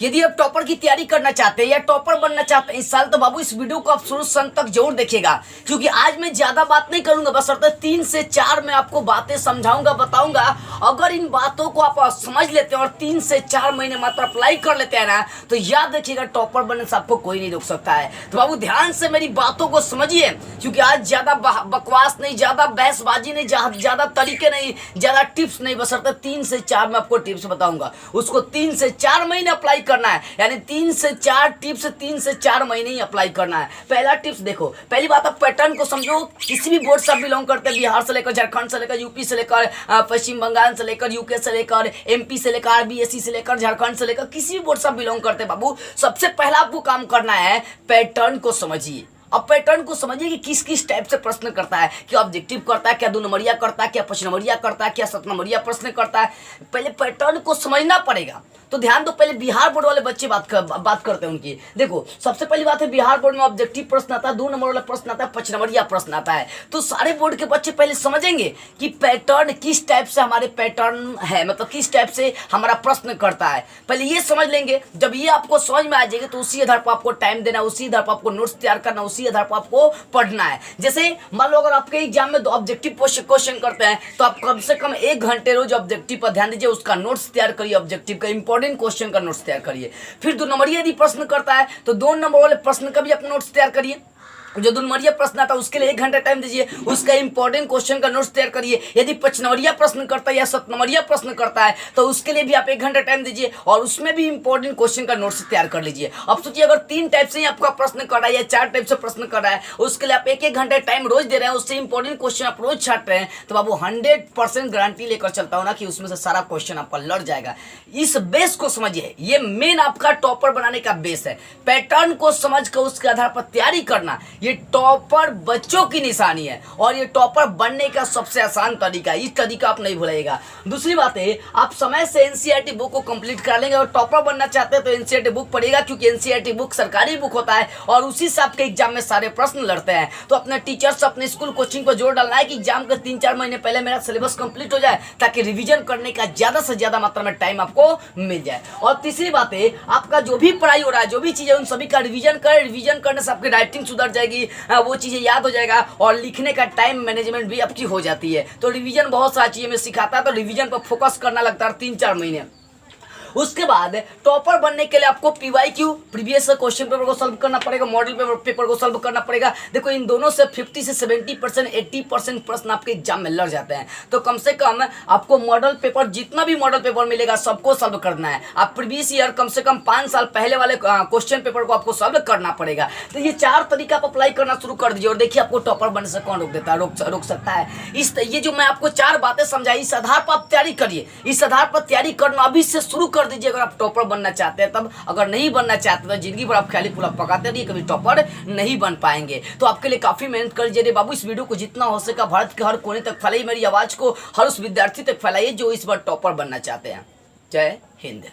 यदि आप टॉपर की तैयारी करना चाहते हैं या टॉपर बनना चाहते हैं इस साल, तो बाबू इस वीडियो को आप शुरू से अंत तक जरूर देखिएगा, क्योंकि आज मैं ज्यादा बात नहीं करूंगा, बस अर्थात 3 से 4 मैं आपको बातें समझाऊंगा, बताऊंगा। अगर इन बातों को आप समझ लेते हैं और 3 से 4 महीने मात्र अप्लाई कर लेते हैं ना, तो याद रखिएगा टॉपर बनने से आपको कोई नहीं रोक सकता है। तो बाबू ध्यान से मेरी बातों को समझिए, क्योंकि आज ज्यादा बकवास नहीं, ज्यादा बहसबाजी नहीं, ज्यादा तरीके नहीं, ज्यादा टिप्स नहीं, बस अर्थात 3 से 4 मैं आपको टिप्स बताऊंगा। उसको 3 से 4 महीने अप्लाई करना है, यानी 3 से 4 टिप्स 3 से 4 महीने ही अप्लाई करना है। पहला टिप्स देखो, पहली बात आप पैटर्न को समझो। किसी भी बोर्ड से आप बिलोंग करते हैं, बिहार से लेकर झारखंड से लेकर यूपी से लेकर पश्चिम बंगाल से लेकर यूके से लेकर एमपी से लेकर बीएससी से लेकर झारखंड से लेकर किसी भी बोर्ड से आप बिलोंग करते हैं बाबू, सबसे पहला आपको काम करना है पैटर्न को समझिए। अब पैटर्न को समझिए कि किस किस टाइप से प्रश्न करता है, क्या ऑब्जेक्टिव करता है, क्या 2 नंबरिया करता है, क्या 5 नंबरिया करता है, क्या 7 नंबरिया प्रश्न करता है। पहले पैटर्न को समझना पड़ेगा। तो ध्यान दो, पहले बिहार बोर्ड वाले बच्चे बात करते हैं उनकी। देखो सबसे पहली बात है, बिहार बोर्ड में ऑब्जेक्टिव प्रश्न आता है, 2 नंबर वाला प्रश्न आता है, 5 नंबरिया प्रश्न आता है। तो सारे बोर्ड के बच्चे पहले समझेंगे कि पैटर्न किस टाइप से हमारे पैटर्न है, मतलब किस टाइप से हमारा प्रश्न करता है, पहले ये समझ लेंगे। जब ये आपको समझ में आ जाएगा तो उसी आधार पर आपको टाइम देना, उसी आधार पर आपको नोट्स तैयार करना, उसी आधार पर आपको पढ़ना है। जैसे मान लो अगर आपके एग्जाम में ऑब्जेक्टिव क्वेश्चन करते हैं, तो आप कम से कम 1 घंटे रोज ऑब्जेक्टिव पर ध्यान दीजिए, उसका नोट्स तैयार करिए, ऑब्जेक्टिव का इंपॉर्टेंट क्वेश्चन का नोट्स तैयार करिए। फिर 2 नंबरिया यदि प्रश्न करता है तो 2 नंबर वाले प्रश्न का भी अपना नोट्स तैयार करिए। जो 2 नंबरिया प्रश्न आता है उसके लिए 1 घंटा टाइम दीजिए, उसका इंपॉर्टेंट क्वेश्चन का नोट्स तैयार करिए। यदि 5 नंबरिया प्रश्न करता है या 7 नंबरिया प्रश्न करता है तो उसके लिए भी आप 1 घंटा टाइम दीजिए और उसमें भी इंपॉर्टेंट क्वेश्चन का नोट्स तैयार कर लीजिए। अब सोचिए अगर 3 टाइप से ही आपका प्रश्न कर रहा है या 4 टाइप से प्रश्न कर रहा है, उसके लिए आप 1-1 घंटा टाइम रोज दे रहे हैं, उससे इंपॉर्टेंट क्वेश्चन आप रोज छाट रहे हैं, तो बाबू 100% गारंटी लेकर चलता हूं ना कि उसमें से सारा क्वेश्चन आपका लड़ जाएगा। इस बेस को समझिए, ये मेन आपका टॉपर बनाने का बेस है। पैटर्न को समझ कर उसके आधार पर तैयारी करना, ये टॉपर बच्चों की निशानी है और ये टॉपर बनने का सबसे आसान तरीका है। इस तरीका आप नहीं भूलिएगा। दूसरी बात है, आप समय से एनसीईआरटी बुक को कंप्लीट कर लेंगे और टॉपर बनना चाहते हैं तो एनसीईआरटी बुक पढ़िएगा, क्योंकि एनसीईआरटी बुक सरकारी बुक होता है और उसी से आपके एग्जाम में सारे प्रश्न लड़ते हैं। तो अपने टीचर्स, अपने स्कूल कोचिंग पर जोर डालना है कि एग्जाम के 3-4 महीने पहले मेरा सिलेबस कंप्लीट हो जाए, ताकि रिवीजन करने का ज्यादा से ज्यादा मात्रा में टाइम आपको मिल जाए। और तीसरी बात है, आपका जो भी पढ़ाई हो रहा है, जो भी चीजें, उन सभी का रिवीजन करें। रिवीजन करने से आपकी राइटिंग सुधर जाएगी, वो चीजें याद हो जाएगा और लिखने का टाइम मैनेजमेंट भी आपकी हो जाती है। तो रिवीजन बहुत सारी चीजें में सिखाता है, तो रिवीजन पर फोकस करना लगता है 3-4 महीने। उसके बाद टॉपर बनने के लिए आपको पीवाईक्यू, प्रीवियस क्वेश्चन पेपर को सॉल्व करना पड़ेगा, मॉडल पेपर को सॉल्व करना पड़ेगा। देखो इन दोनों से 50 से 70%, 80% प्रश्न आपके एग्जाम में लड़ जाते हैं। तो कम से कम आपको मॉडल पेपर, जितना भी मॉडल पेपर मिलेगा सबको सॉल्व करना है। आप प्रीवियस ईयर कम से कम 5 साल पहले वाले क्वेश्चन पेपर को आपको सॉल्व करना पड़ेगा। तो ये 4 तरीका आप अप्लाई करना शुरू कर दीजिए और देखिए आपको टॉपर बनने से कौन रोक देता है, रोक सकता है। ये जो मैं आपको 4 बातें समझाई, इस आधार पर आप तैयारी करिए। इस आधार पर तैयारी करना अभी से शुरू कर दीजिए अगर आप टॉपर बनना चाहते हैं तब। अगर नहीं बनना चाहते तो जिंदगी भर आप खाली पुलाव पकाते रहिए, कभी टॉपर नहीं बन पाएंगे। तो आपके लिए काफी मेहनत कर लीजिए बाबू। इस वीडियो को जितना हो सके भारत के हर कोने तक फैलाइए, मेरी आवाज को हर उस विद्यार्थी तक फैलाइए जो इस बार टॉपर बनना चाहते हैं। जय हिंद।